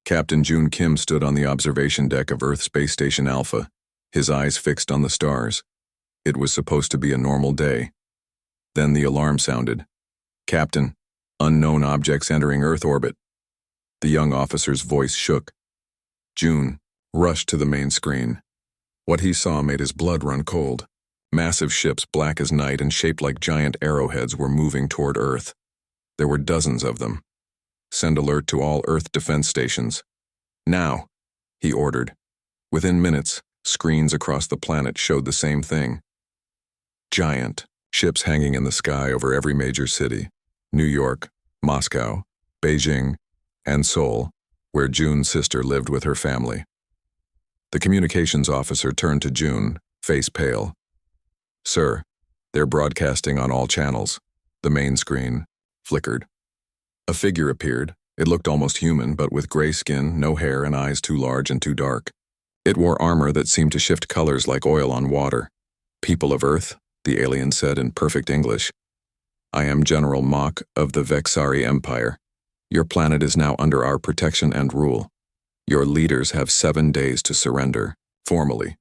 Captain June Kim stood on the observation deck of Earth Space Station Alpha, his eyes fixed on the stars. It was supposed to be a normal day. Then the alarm sounded. "Captain, unknown objects entering Earth orbit." The young officer's voice shook. June rushed to the main screen. What he saw made his blood run cold. Massive ships, black as night and shaped like giant arrowheads, were moving toward Earth. There were dozens of them. "Send alert to all Earth defense stations. Now," he ordered. Within minutes, screens across the planet showed the same thing. Giant ships hanging in the sky over every major city: New York, Moscow, Beijing, and Seoul, where June's sister lived with her family. The communications officer turned to June, face pale. "Sir, they're broadcasting on all channels." The main screen flickered. A figure appeared. It looked almost human, but with gray skin, no hair, and eyes too large and too dark. It wore armor that seemed to shift colors like oil on water. "People of Earth," the alien said in perfect English, "I am General Mach of the Vexari Empire. Your planet is now under our protection and rule. Your leaders have 7 days to surrender, formally.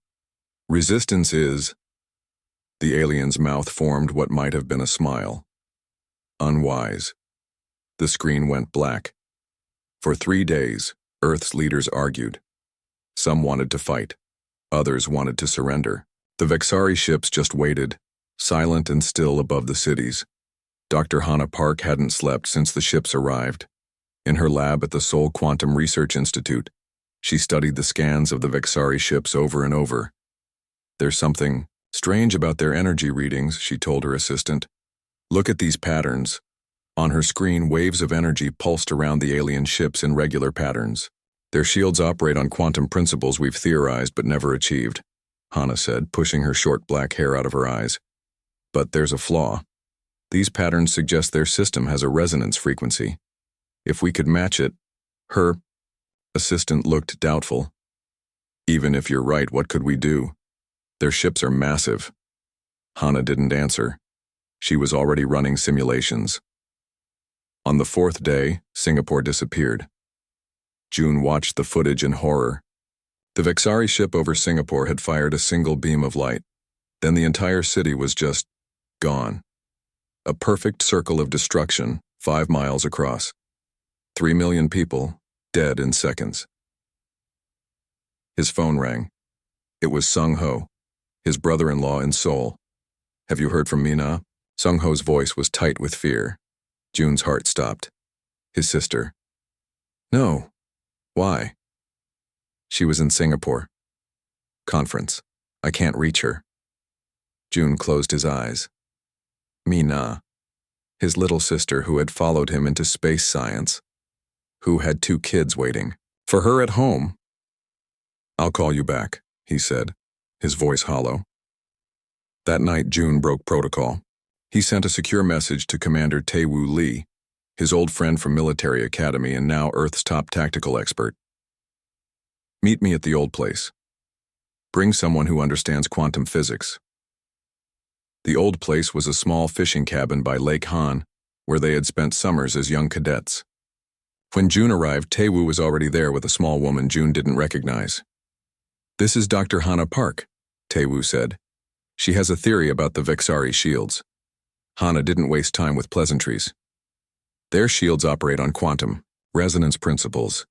Resistance is—" The alien's mouth formed what might have been a smile. "Unwise." The screen went black. For 3 days, Earth's leaders argued. Some wanted to fight. Others wanted to surrender. The Vexari ships just waited, silent and still above the cities. Dr. Hannah Park hadn't slept since the ships arrived. In her lab at the Seoul Quantum Research Institute, she studied the scans of the Vexari ships over and over. "There's something strange about their energy readings," she told her assistant. "Look at these patterns." On her screen, waves of energy pulsed around the alien ships in regular patterns. "Their shields operate on quantum principles we've theorized but never achieved," Hannah said, pushing her short black hair out of her eyes. "But there's a flaw. These patterns suggest their system has a resonance frequency. If we could match it—" Her assistant looked doubtful. "Even if you're right, what could we do? Their ships are massive." Hannah didn't answer. She was already running simulations. On the 4th day, Singapore disappeared. June watched the footage in horror. The Vexari ship over Singapore had fired a single beam of light. Then the entire city was just gone. A perfect circle of destruction, 5 miles across. 3 million people, dead in seconds. His phone rang. It was Sung Ho, his brother-in-law in Seoul. "Have you heard from Mina?" Sung Ho's voice was tight with fear. June's heart stopped. His sister. "No. Why?" "She was in Singapore. Conference. I can't reach her." June closed his eyes. Mina. His little sister who had followed him into space science. Who had 2 kids waiting for her at home. "I'll call you back," he said, his voice hollow. That night, June broke protocol. He sent a secure message to Commander Tae-Woo Lee, his old friend from military academy and now Earth's top tactical expert. "Meet me at the old place. Bring someone who understands quantum physics." The old place was a small fishing cabin by Lake Han, where they had spent summers as young cadets. When June arrived, Tae-Woo was already there with a small woman June didn't recognize. "This is Dr. Hannah Park," Tae-Woo said. "She has a theory about the Vexari shields." Hannah didn't waste time with pleasantries. "Their shields operate on quantum resonance principles.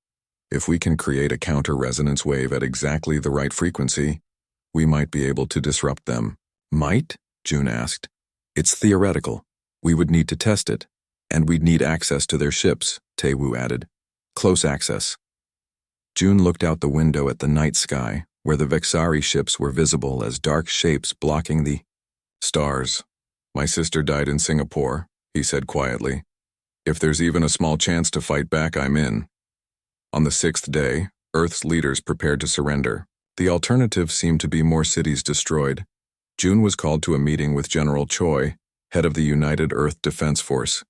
If we can create a counter-resonance wave at exactly the right frequency, we might be able to disrupt them." "Might?" June asked. "It's theoretical. We would need to test it. And we'd need access to their ships," Tae-Woo added. "Close access." June looked out the window at the night sky, where the Vexari ships were visible as dark shapes blocking the stars. "My sister died in Singapore," he said quietly. "If there's even a small chance to fight back, I'm in." On the 6th day, Earth's leaders prepared to surrender. The alternative seemed to be more cities destroyed. June was called to a meeting with General Choi, head of the United Earth Defense Force.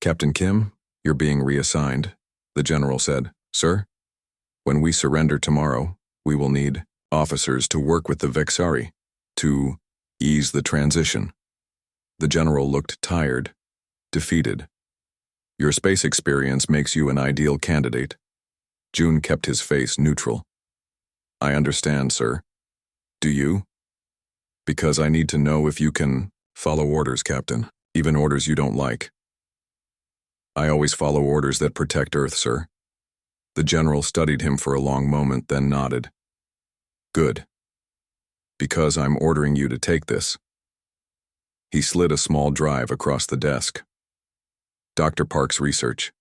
"Captain Kim, you're being reassigned," the general said. "Sir, when we surrender tomorrow, we will need officers to work with the Vexari to ease the transition." The general looked tired, defeated. "Your space experience makes you an ideal candidate." June kept his face neutral. I understand, sir. Do you? Because I need to know if you can follow orders, Captain, even orders you don't like. I always follow orders that protect Earth, sir. The general studied him for a long moment, then nodded. Good. Because I'm ordering you to take this. He slid a small drive across the desk. Dr. Park's research.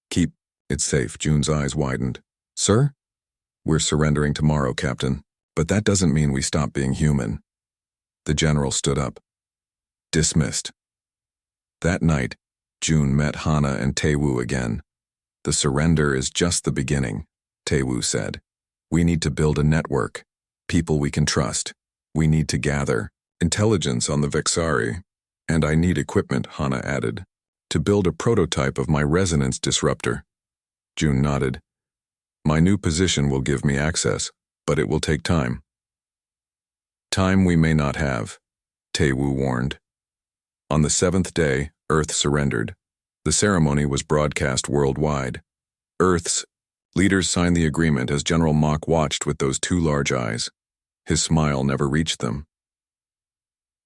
Keep it safe. June's eyes widened. Sir? We're surrendering tomorrow, Captain, but that doesn't mean we stop being human. The general stood up. Dismissed. That night, June met Hana and Taewoo again. The surrender is just the beginning, Taewoo said. We need to build a network. People we can trust. We need to gather intelligence on the Vexari. And I need equipment, Hana added, to build a prototype of my resonance disruptor. June nodded. My new position will give me access, but it will take time. Time we may not have, Taewoo warned. On the 7th day, Earth surrendered. The ceremony was broadcast worldwide. Earth's leaders signed the agreement as General Mach watched with those two large eyes. His smile never reached them.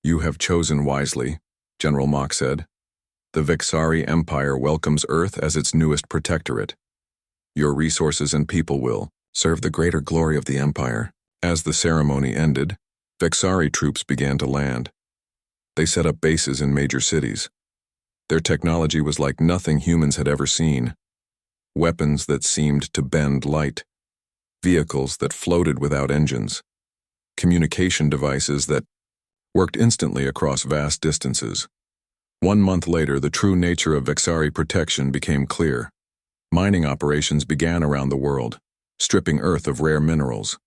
You have chosen wisely, General Mach said. The Vexari Empire welcomes Earth as its newest protectorate. Your resources and people will serve the greater glory of the Empire. As the ceremony ended, Vexari troops began to land. They set up bases in major cities. Their technology was like nothing humans had ever seen. Weapons that seemed to bend light. Vehicles that floated without engines. Communication devices that worked instantly across vast distances. 1 month later, the true nature of Vexari protection became clear. Mining operations began around the world, stripping Earth of rare minerals.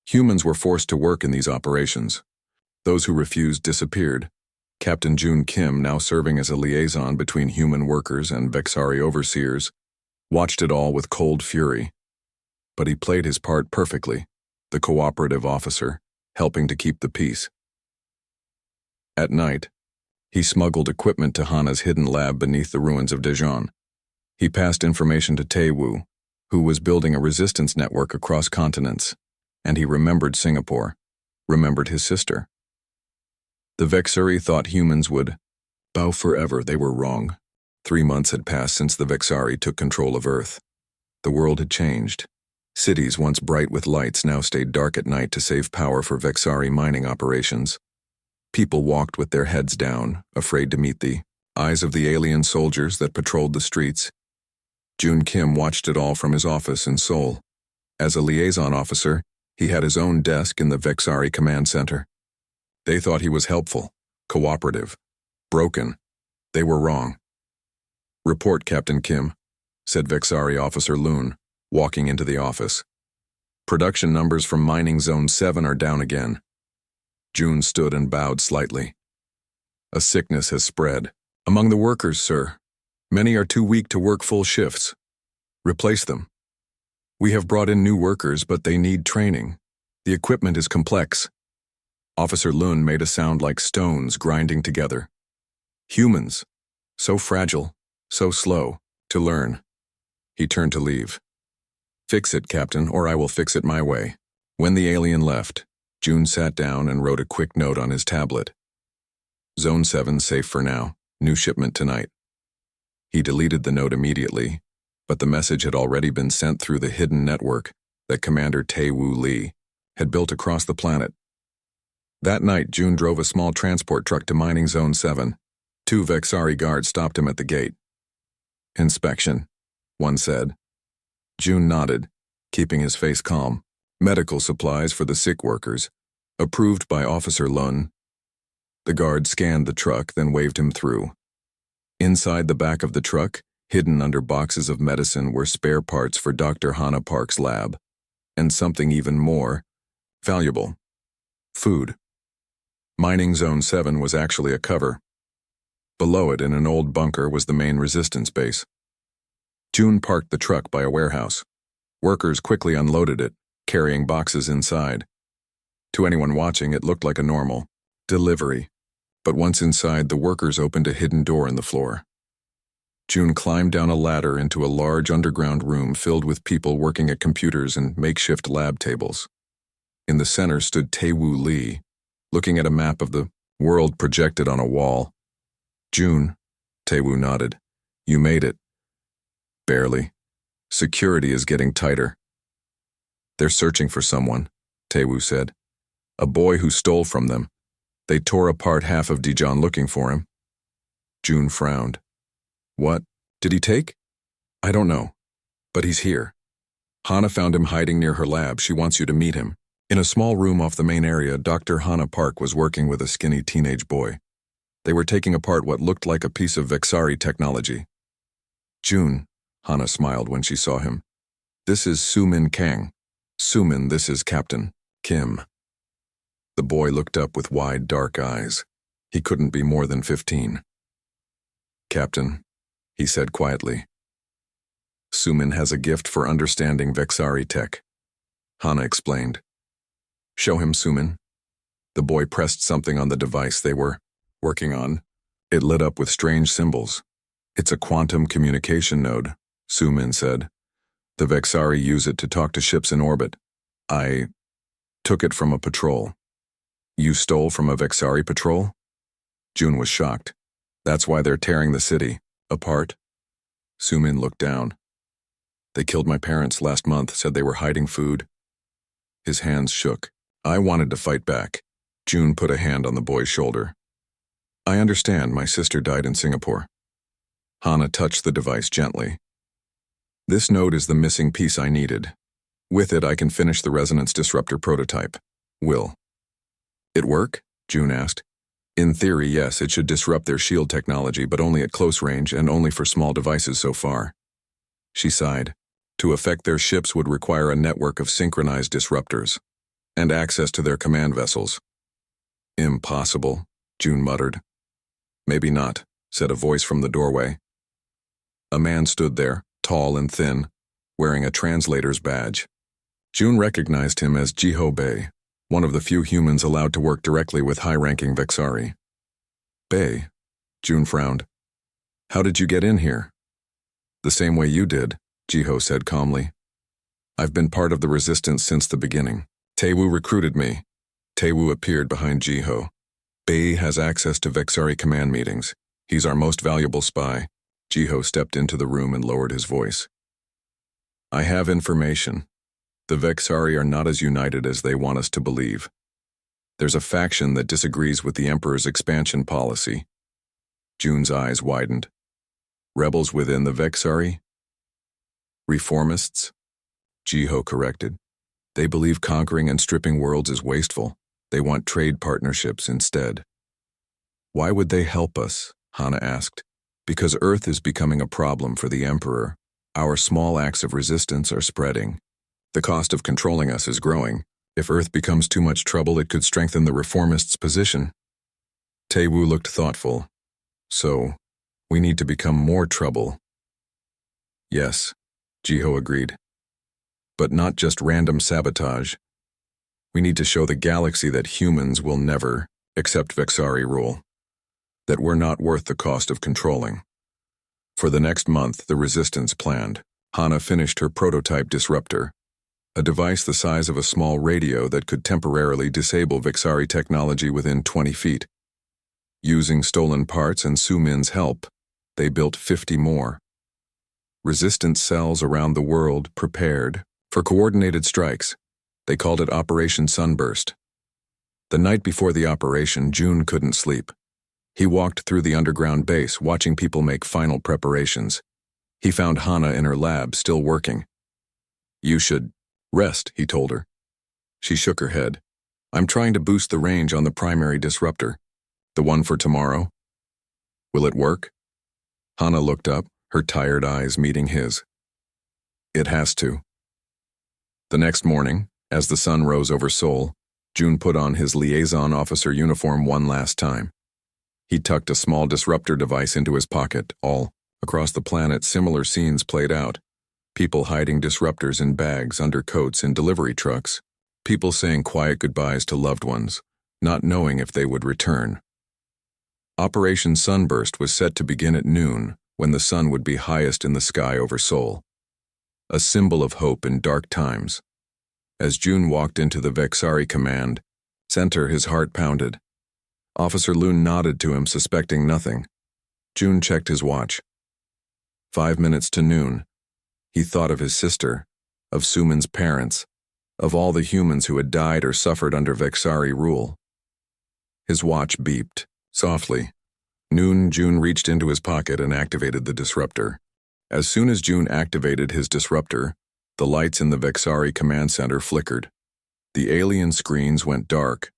Humans were forced to work in these operations. Those who refused disappeared. Captain June Kim, now serving as a liaison between human workers and Vexari overseers, watched it all with cold fury. But he played his part perfectly, the cooperative officer, helping to keep the peace. At night, he smuggled equipment to Hana's hidden lab beneath the ruins of Daejeon. He passed information to Taewoo, who was building a resistance network across continents, and he remembered Singapore, remembered his sister. The Vexari thought humans would bow forever. They were wrong. 3 months had passed since the Vexari took control of Earth. The world had changed. Cities once bright with lights now stayed dark at night to save power for Vexari mining operations. People walked with their heads down, afraid to meet the eyes of the alien soldiers that patrolled the streets. June Kim watched it all from his office in Seoul. As a liaison officer, he had his own desk in the Vexari command center. They thought he was helpful, cooperative, broken. They were wrong. Report, Captain Kim, said Vexari Officer Loon, walking into the office. Production numbers from Mining Zone 7 are down again. June stood and bowed slightly. A sickness has spread. Among the workers, sir. Many are too weak to work full shifts. Replace them. We have brought in new workers, but they need training. The equipment is complex. Officer Lun made a sound like stones grinding together. Humans. So fragile, so slow, to learn. He turned to leave. Fix it, Captain, or I will fix it my way. When the alien left, June sat down and wrote a quick note on his tablet. Zone 7 safe for now. New shipment tonight. He deleted the note immediately, but the message had already been sent through the hidden network that Commander Taewoo Lee had built across the planet. That night, June drove a small transport truck to Mining Zone 7. 2 Vexari guards stopped him at the gate. Inspection, one said. June nodded, keeping his face calm. Medical supplies for the sick workers, approved by Officer Lun. The guard scanned the truck, then waved him through. Inside the back of the truck, hidden under boxes of medicine, were spare parts for Dr. Hana Park's lab, and something even more valuable. Food. Mining Zone 7 was actually a cover. Below it, in an old bunker, was the main resistance base. June parked the truck by a warehouse. Workers quickly unloaded it, carrying boxes inside. To anyone watching, it looked like a normal delivery. But once inside, the workers opened a hidden door in the floor. June climbed down a ladder into a large underground room filled with people working at computers and makeshift lab tables. In the center stood Tae-Woo Lee, looking at a map of the world projected on a wall. "June," Tae-Woo nodded. "You made it." "Barely. Security is getting tighter." "They're searching for someone," Tae-Woo said. "A boy who stole from them. They tore apart half of Dijon looking for him." June frowned. "What? Did he take?" "I don't know. But he's here. Hana found him hiding near her lab. She wants you to meet him." In a small room off the main area, Dr. Hana Park was working with a skinny teenage boy. They were taking apart what looked like a piece of Vexari technology. "June," Hana smiled when she saw him. "This is Soo-Min Kang. Soo-Min, this is Captain Kim." The boy looked up with wide, dark eyes. He couldn't be more than 15. "Captain," he said quietly. "Soo-Min has a gift for understanding Vexari tech," Hana explained. "Show him, Soo-Min." The boy pressed something on the device they were working on. It lit up with strange symbols. "It's a quantum communication node," Soo-Min said. "The Vexari use it to talk to ships in orbit. I took it from a patrol." "You stole from a Vexari patrol?" June was shocked. "That's why they're tearing the city apart?" Soo-Min looked down. "They killed my parents last month, said they were hiding food." His hands shook. "I wanted to fight back." June put a hand on the boy's shoulder. "I understand, my sister died in Singapore." Hana touched the device gently. "This node is the missing piece I needed. With it, I can finish the resonance disruptor prototype. Will it work?" June asked. "In theory, yes, it should disrupt their shield technology, but only at close range and only for small devices so far." She sighed. "To affect their ships would require a network of synchronized disruptors and access to their command vessels." "Impossible," June muttered. "Maybe not," said a voice from the doorway. A man stood there, tall and thin, wearing a translator's badge. June recognized him as Jiho Bei, one of the few humans allowed to work directly with high-ranking Vexari. "Bei," June frowned. "How did you get in here?" "The same way you did," Jiho said calmly. "I've been part of the resistance since the beginning. Tae-Woo recruited me." Tae-Woo appeared behind Jiho. "Bei has access to Vexari command meetings. He's our most valuable spy." Jiho stepped into the room and lowered his voice. "I have information. The Vexari are not as united as they want us to believe. There's a faction that disagrees with the Emperor's expansion policy." June's eyes widened. "Rebels within the Vexari?" "Reformists," Jiho corrected. "They believe conquering and stripping worlds is wasteful. They want trade partnerships instead." "Why would they help us?" Hana asked. "Because Earth is becoming a problem for the Emperor. Our small acts of resistance are spreading. The cost of controlling us is growing. If Earth becomes too much trouble, it could strengthen the reformists' position." Tae-Woo looked thoughtful. "So, we need to become more trouble." "Yes," Jiho agreed. "But not just random sabotage. We need to show the galaxy that humans will never accept Vexari rule. That we're not worth the cost of controlling." For the next month, the resistance planned. Hana finished her prototype disruptor, a device the size of a small radio that could temporarily disable Vexari technology within 20 feet. Using stolen parts and Soo-Min's help, they built 50 more. Resistance cells around the world prepared for coordinated strikes. They called it Operation Sunburst. The night before the operation, June couldn't sleep. He walked through the underground base, watching people make final preparations. He found Hana in her lab, still working. "You should rest," he told her. She shook her head. "I'm trying to boost the range on the primary disruptor. The one for tomorrow." "Will it work?" Hana looked up, her tired eyes meeting his. "It has to." The next morning, as the sun rose over Seoul, June put on his liaison officer uniform one last time. He tucked a small disruptor device into his pocket. All across the planet, similar scenes played out. People hiding disruptors in bags, under coats, in delivery trucks. People saying quiet goodbyes to loved ones, not knowing if they would return. Operation Sunburst was set to begin at noon, when the sun would be highest in the sky over Seoul. A symbol of hope in dark times. As June walked into the Vexari Command Center, his heart pounded. Officer Loon nodded to him, suspecting nothing. June checked his watch. 5 minutes to noon. He thought of his sister, of Suman's parents, of all the humans who had died or suffered under Vexari rule. His watch beeped, softly. Noon, June reached into his pocket and activated the disruptor. As soon as June activated his disruptor, the lights in the Vexari Command Center flickered. The alien screens went dark.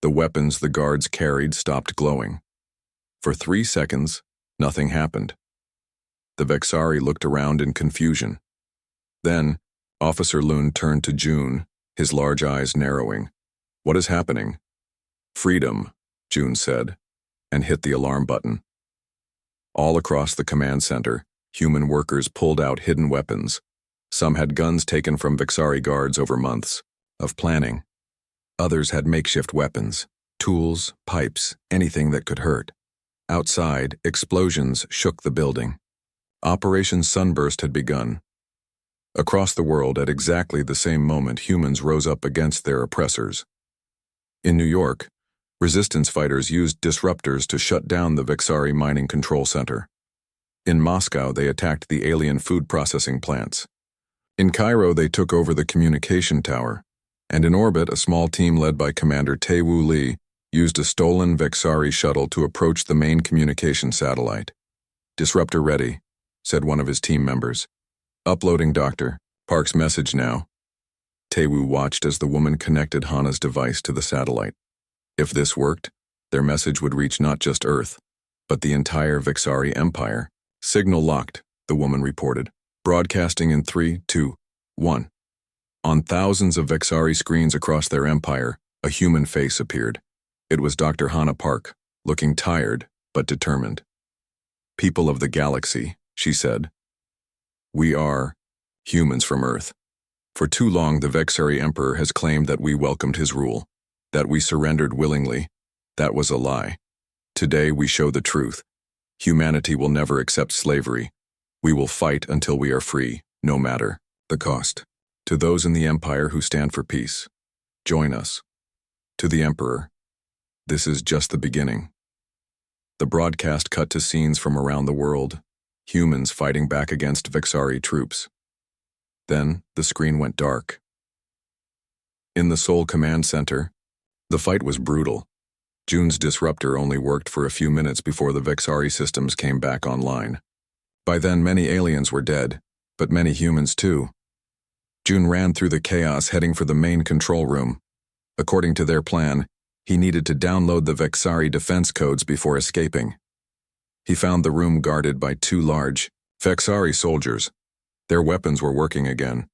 The weapons the guards carried stopped glowing. For 3 seconds, nothing happened. The Vexari looked around in confusion. Then, Officer Loon turned to June, his large eyes narrowing. "What is happening?" "Freedom," June said, and hit the alarm button. All across the command center, human workers pulled out hidden weapons. Some had guns taken from Vexari guards over months of planning. Others had makeshift weapons, tools, pipes, anything that could hurt. Outside, explosions shook the building. Operation Sunburst had begun. Across the world, at exactly the same moment, humans rose up against their oppressors. In New York, resistance fighters used disruptors to shut down the Vexari Mining Control Center. In Moscow, they attacked the alien food processing plants. In Cairo, they took over the communication tower. And in orbit, a small team led by Commander Tae-Woo Lee used a stolen Vexari shuttle to approach the main communication satellite. "Disruptor ready," said one of his team members. "Uploading, Doctor. Park's message now." Tae-Woo watched as the woman connected Hana's device to the satellite. If this worked, their message would reach not just Earth, but the entire Vexari Empire. "Signal locked," the woman reported. "Broadcasting in 3, 2, 1. On thousands of Vexari screens across their empire, a human face appeared. It was Dr. Hana Park, looking tired but determined. "People of the galaxy," she said. "We are humans from Earth. For too long, the Vexari Emperor has claimed that we welcomed his rule, that we surrendered willingly. That was a lie. Today we show the truth. Humanity will never accept slavery. We will fight until we are free, no matter the cost. To those in the Empire who stand for peace, join us. To the Emperor, this is just the beginning." The broadcast cut to scenes from around the world, humans fighting back against Vexari troops. Then the screen went dark. In the Seoul Command Center, the fight was brutal. June's disruptor only worked for a few minutes before the Vexari systems came back online. By then, many aliens were dead, but many humans too. June ran through the chaos, heading for the main control room. According to their plan, he needed to download the Vexari defense codes before escaping. He found the room guarded by 2 large Vexari soldiers. Their weapons were working again.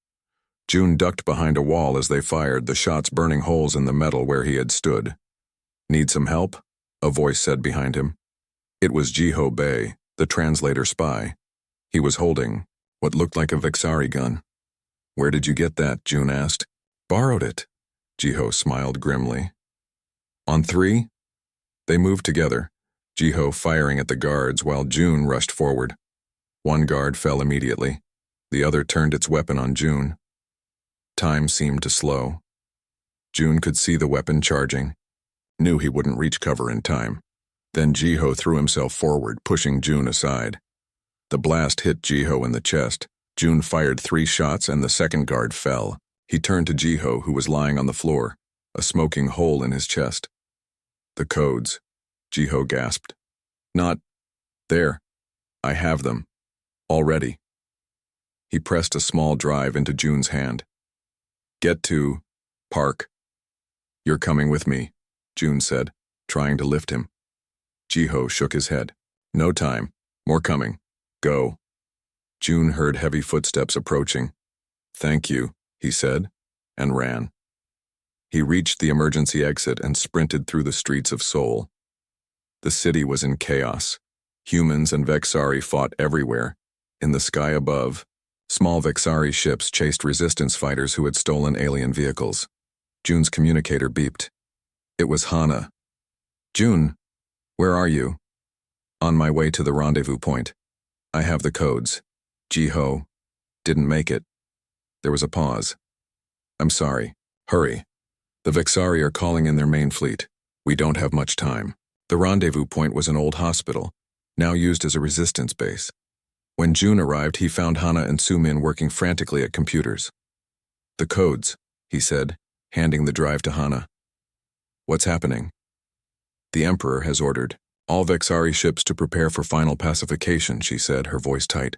June ducked behind a wall as they fired, the shots burning holes in the metal where he had stood. "Need some help?" a voice said behind him. It was Jiho Bei, the translator spy. He was holding what looked like a Vexari gun. "Where did you get that?" June asked. "Borrowed it." Jiho smiled grimly. "On 3? They moved together, Jiho firing at the guards while June rushed forward. One guard fell immediately. The other turned its weapon on June. Time seemed to slow. June could see the weapon charging, knew he wouldn't reach cover in time. Then Jiho threw himself forward, pushing June aside. The blast hit Jiho in the chest. June fired 3 shots and the second guard fell. He turned to Jiho, who was lying on the floor, a smoking hole in his chest. "The codes," Jiho gasped. "Not there. I have them. Already." He pressed a small drive into June's hand. "Get to Park. You're coming with me," June said, trying to lift him. Jiho shook his head. "No time. More coming. Go." June heard heavy footsteps approaching. "Thank you," he said, and ran. He reached the emergency exit and sprinted through the streets of Seoul. The city was in chaos. Humans and Vexari fought everywhere. In the sky above, small Vexari ships chased resistance fighters who had stolen alien vehicles. June's communicator beeped. It was Hana. "June, where are you?" "On my way to the rendezvous point." I have the codes. Ji-ho. Didn't make it. There was a pause. I'm sorry. Hurry. The Vexari are calling in their main fleet. We don't have much time. The rendezvous point was an old hospital, now used as a resistance base. When June arrived, he found Hana and Sumin working frantically at computers. The codes, he said, handing the drive to Hana. What's happening? The Emperor has ordered all Vexari ships to prepare for final pacification, she said, her voice tight.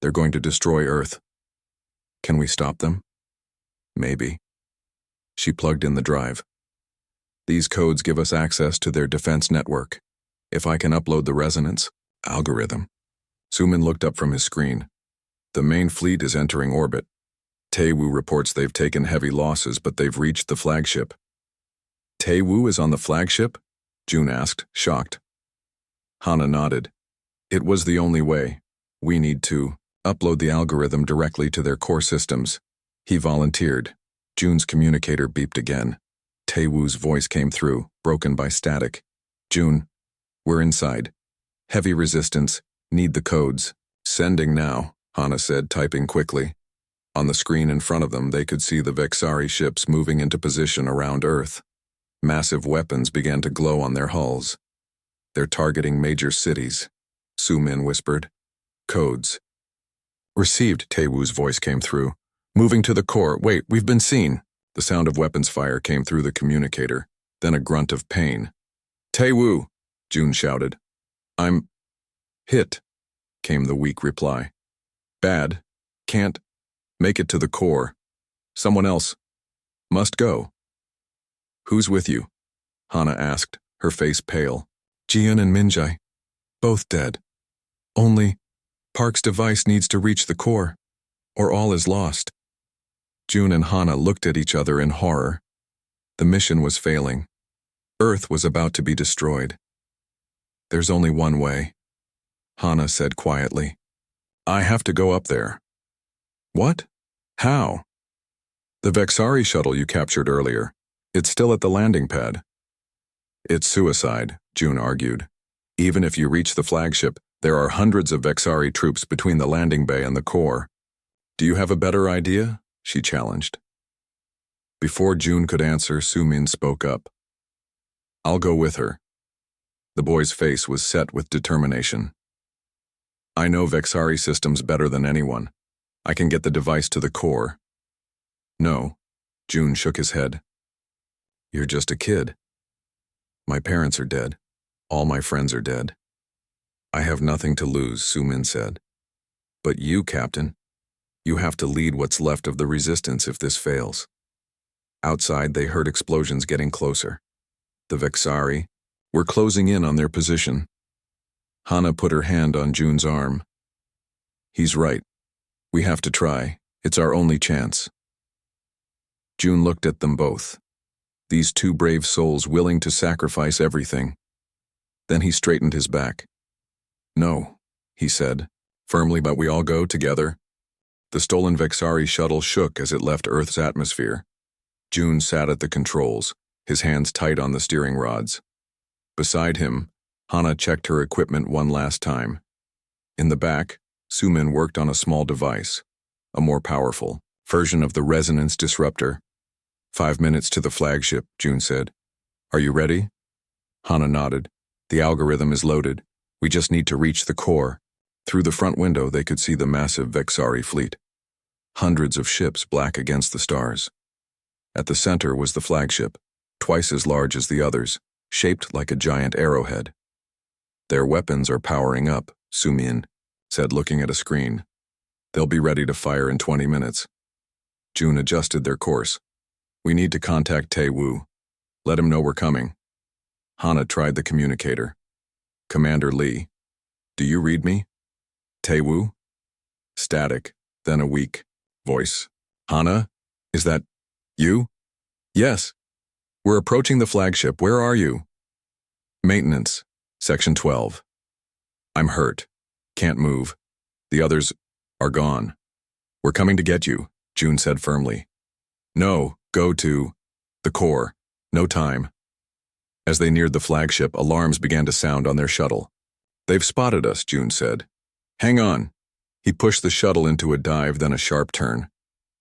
They're going to destroy Earth. Can we stop them? Maybe. She plugged in the drive. These codes give us access to their defense network. If I can upload the resonance algorithm. Sumin looked up from his screen. The main fleet is entering orbit. Taewoo reports they've taken heavy losses, but they've reached the flagship. Taewoo is on the flagship? June asked, shocked. Hana nodded. It was the only way. We need to upload the algorithm directly to their core systems. He volunteered. June's communicator beeped again. Taewoo's voice came through, broken by static. June, we're inside. Heavy resistance. Need the codes. Sending now, Hana said, typing quickly. On the screen in front of them, they could see the Vexari ships moving into position around Earth. Massive weapons began to glow on their hulls. They're targeting major cities, Sumin whispered. Codes. Received, Taewoo's voice came through. Moving to the core. Wait, we've been seen. The sound of weapons fire came through the communicator, then a grunt of pain. Taewoo, June shouted. I'm hit, came the weak reply. Bad. Can't make it to the core. Someone else must go. Who's with you? Hana asked, her face pale. Jian and Minjai. Both dead. Only Park's device needs to reach the core, or all is lost. June and Hana looked at each other in horror. The mission was failing. Earth was about to be destroyed. There's only one way, Hana said quietly. I have to go up there. What? How? The Vexari shuttle you captured earlier. It's still at the landing pad. It's suicide, June argued. Even if you reach the flagship, there are hundreds of Vexari troops between the landing bay and the core. Do you have a better idea? She challenged. Before June could answer, Sumin spoke up. I'll go with her. The boy's face was set with determination. I know Vexari systems better than anyone. I can get the device to the core. No, June shook his head. You're just a kid. My parents are dead. All my friends are dead. I have nothing to lose, Sumin said. But you, Captain, you have to lead what's left of the resistance if this fails. Outside, they heard explosions getting closer. The Vexari were closing in on their position. Hana put her hand on June's arm. He's right. We have to try. It's our only chance. June looked at them both. These two brave souls willing to sacrifice everything. Then he straightened his back. No, he said, firmly, but we all go together. The stolen Vexari shuttle shook as it left Earth's atmosphere. June sat at the controls, his hands tight on the steering rods. Beside him, Hana checked her equipment one last time. In the back, Sumin worked on a small device, a more powerful version of the resonance disruptor. 5 minutes to the flagship, June said. Are you ready? Hana nodded. The algorithm is loaded. We just need to reach the core. Through the front window, they could see the massive Vexari fleet. Hundreds of ships black against the stars. At the center was the flagship, twice as large as the others, shaped like a giant arrowhead. Their weapons are powering up, Sumin said, looking at a screen. They'll be ready to fire in 20 minutes. June adjusted their course. We need to contact Taewoo. Let him know we're coming. Hana tried the communicator. Commander Lee. Do you read me? Taewoo? Static, then a weak voice. Hana? Is that you? Yes. We're approaching the flagship. Where are you? Maintenance, Section 12. I'm hurt. Can't move. The others are gone. We're coming to get you, June said firmly. No, go to the core. No time. As they neared the flagship, alarms began to sound on their shuttle. They've spotted us, June said. Hang on. He pushed the shuttle into a dive, then a sharp turn.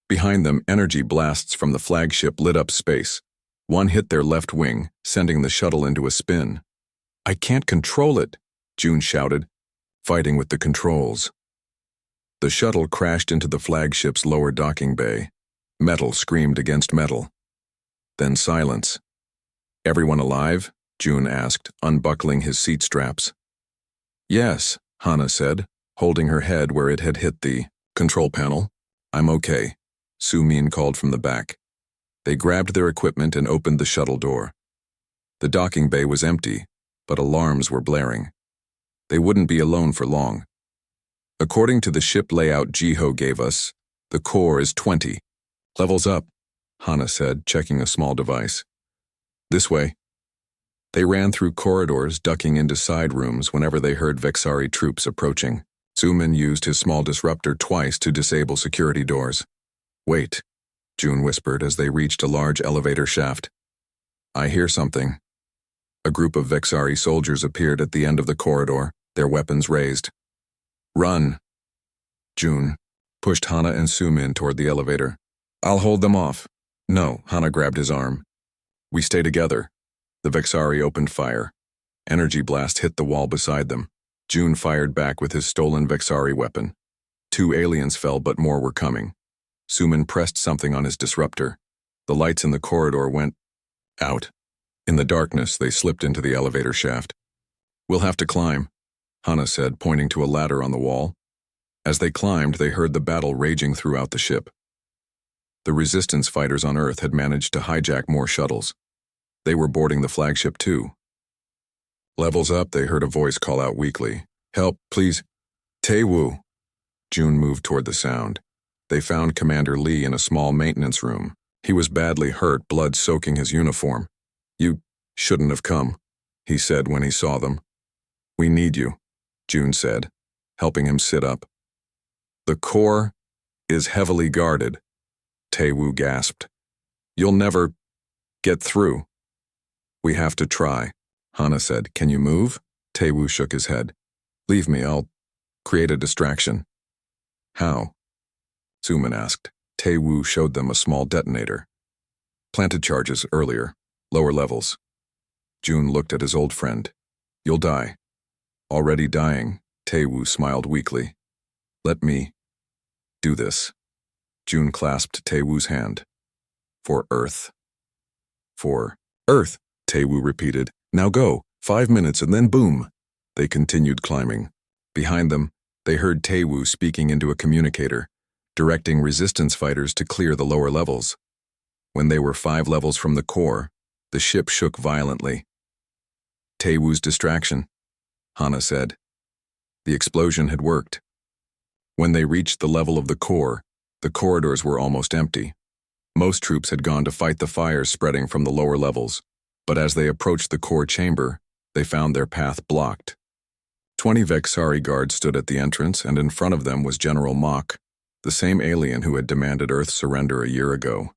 Behind them, energy blasts from the flagship lit up space. One hit their left wing, sending the shuttle into a spin. I can't control it, June shouted, fighting with the controls. The shuttle crashed into the flagship's lower docking bay. Metal screamed against metal. Then silence. Everyone alive? June asked, unbuckling his seat straps. Yes, Hana said, holding her head where it had hit the control panel. I'm okay, Su Min called from the back. They grabbed their equipment and opened the shuttle door. The docking bay was empty, but alarms were blaring. They wouldn't be alone for long. According to the ship layout Jiho gave us, the core is 20. Levels up, Hana said, checking a small device. This way. They ran through corridors, ducking into side rooms whenever they heard Vexari troops approaching. Sumin used his small disruptor twice to disable security doors. Wait, June whispered as they reached a large elevator shaft. I hear something. A group of Vexari soldiers appeared at the end of the corridor, their weapons raised. Run! June pushed Hana and Sumin toward the elevator. I'll hold them off. No, Hana grabbed his arm. We stay together. The Vexari opened fire. Energy blast hit the wall beside them. June fired back with his stolen Vexari weapon. 2 aliens fell, but more were coming. Sumin pressed something on his disruptor. The lights in the corridor went out. In the darkness, they slipped into the elevator shaft. We'll have to climb, Hana said, pointing to a ladder on the wall. As they climbed, they heard the battle raging throughout the ship. The resistance fighters on Earth had managed to hijack more shuttles. They were boarding the flagship too. Levels up, they heard a voice call out weakly. Help, please. Tae-woo. June moved toward the sound. They found Commander Lee in a small maintenance room. He was badly hurt, blood soaking his uniform. You shouldn't have come, he said when he saw them. We need you, June said, helping him sit up. The core is heavily guarded, Tae-woo gasped. You'll never get through. We have to try, Hana said. Can you move? Tae-woo shook his head. Leave me, I'll create a distraction. How? Sumin asked. Tae-woo showed them a small detonator. Planted charges earlier, lower levels. June looked at his old friend. You'll die. Already dying, Tae-woo smiled weakly. Let me do this. June clasped Tae-woo's hand. For Earth. For Earth, Tae-woo repeated. Now go, 5 minutes and then boom. They continued climbing. Behind them, they heard Tae-woo speaking into a communicator, directing resistance fighters to clear the lower levels. When they were 5 levels from the core, the ship shook violently. Tae-woo's distraction, Hana said. The explosion had worked. When they reached the level of the core, the corridors were almost empty. Most troops had gone to fight the fires spreading from the lower levels, but as they approached the core chamber, they found their path blocked. 20 Vexari guards stood at the entrance, and in front of them was General Mach, the same alien who had demanded Earth's surrender a year ago.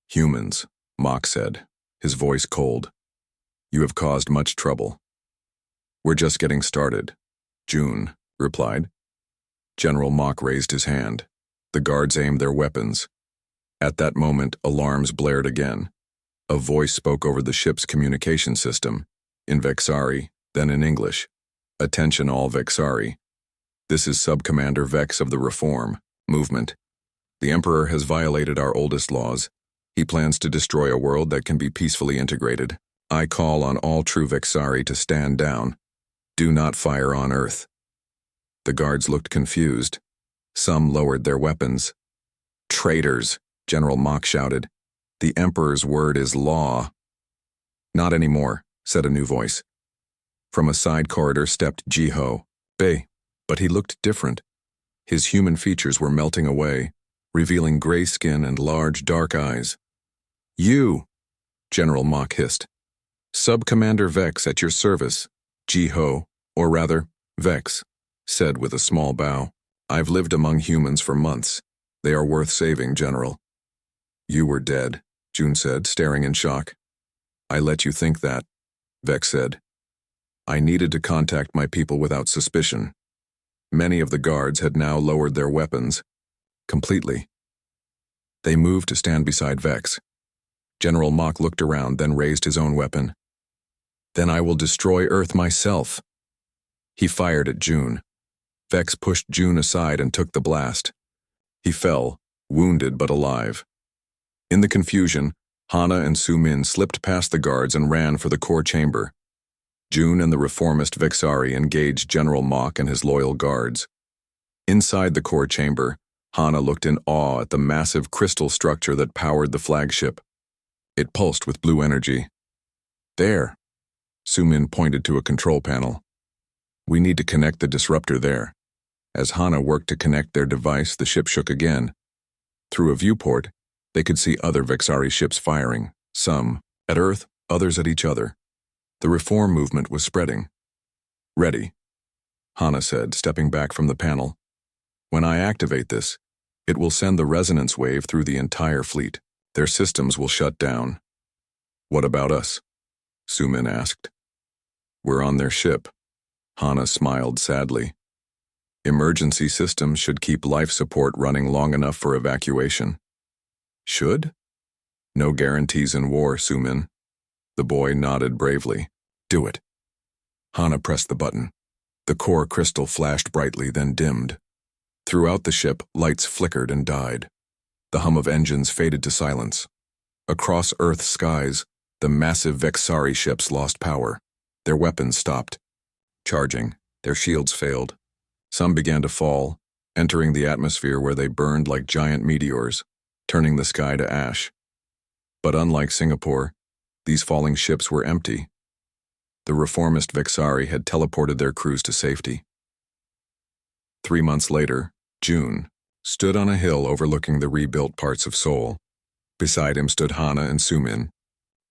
Humans, Mach said, his voice cold. You have caused much trouble. We're just getting started, June replied. General Mach raised his hand. The guards aimed their weapons. At that moment, alarms blared again. A voice spoke over the ship's communication system, in Vexari, then in English. Attention all Vexari. This is Sub-Commander Vex of the Reform Movement. The Emperor has violated our oldest laws. He plans to destroy a world that can be peacefully integrated. I call on all true Vexari to stand down. Do not fire on Earth. The guards looked confused. Some lowered their weapons. Traitors, General Mach shouted. The Emperor's word is law. Not anymore, said a new voice. From a side corridor stepped Jiho, but he looked different. His human features were melting away, revealing gray skin and large dark eyes. You, General Mach hissed. Sub-Commander Vex at your service, Jiho, or rather, Vex, said with a small bow. I've lived among humans for months. They are worth saving, General. You were dead, June said, staring in shock. I let you think that, Vex said. I needed to contact my people without suspicion. Many of the guards had now lowered their weapons. Completely. They moved to stand beside Vex. General Mach looked around, then raised his own weapon. "Then I will destroy Earth myself." He fired at June. Vex pushed June aside and took the blast. He fell, wounded but alive. In the confusion, Hana and Su-min slipped past the guards and ran for the core chamber. June and the reformist Vexari engaged General Mach and his loyal guards. Inside the core chamber, Hana looked in awe at the massive crystal structure that powered the flagship. It pulsed with blue energy. "There," Su-min pointed to a control panel. "We need to connect the disruptor there." As Hana worked to connect their device, the ship shook again. Through a viewport, they could see other Vexari ships firing, some at Earth, others at each other. The reform movement was spreading. "Ready," Hana said, stepping back from the panel. "When I activate this, it will send the resonance wave through the entire fleet. Their systems will shut down." "What about us?" Su-min asked. "We're on their ship." Hana smiled sadly. "Emergency systems should keep life support running long enough for evacuation." "Should?" "No guarantees in war, Su-min." The boy nodded bravely. "Do it." Hana pressed the button. The core crystal flashed brightly, then dimmed. Throughout the ship, lights flickered and died. The hum of engines faded to silence. Across Earth's skies, the massive Vexari ships lost power. Their weapons stopped charging. Their shields failed. Some began to fall, entering the atmosphere where they burned like giant meteors, turning the sky to ash. But unlike Singapore, these falling ships were empty. The reformist Vexari had teleported their crews to safety. 3 months later, June stood on a hill overlooking the rebuilt parts of Seoul. Beside him stood Hana and Su-min.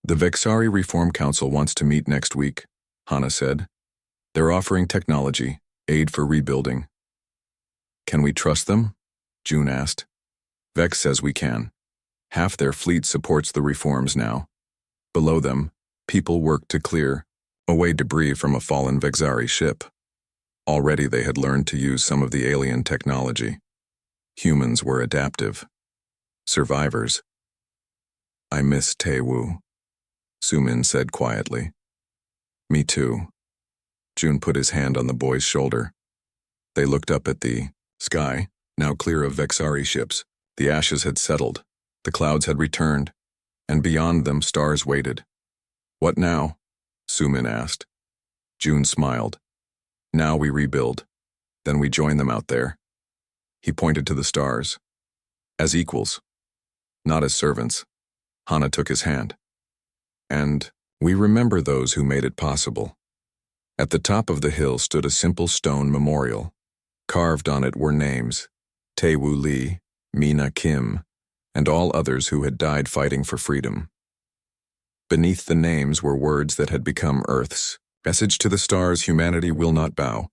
"The Vexari Reform Council wants to meet next week," Hana said. "They're offering technology, aid for rebuilding." "Can we trust them?" June asked. "Vex says we can. Half their fleet supports the reforms now. Below them, people work to clear away debris from a fallen Vexari ship. Already they had learned to use some of the alien technology. Humans were adaptive. Survivors. "I miss Tae-woo," Su-min said quietly. "Me too." June put his hand on the boy's shoulder. They looked up at the sky, now clear of Vexari ships. The ashes had settled, the clouds had returned, and beyond them stars waited. "What now?" Su-min asked. June smiled. "Now we rebuild. Then we join them out there." He pointed to the stars. "As equals. Not as servants." Hana took his hand. "And we remember those who made it possible." At the top of the hill stood a simple stone memorial. Carved on it were names: Tae-woo Lee, Mina Kim, and all others who had died fighting for freedom. Beneath the names were words that had become Earth's message to the stars: humanity will not bow.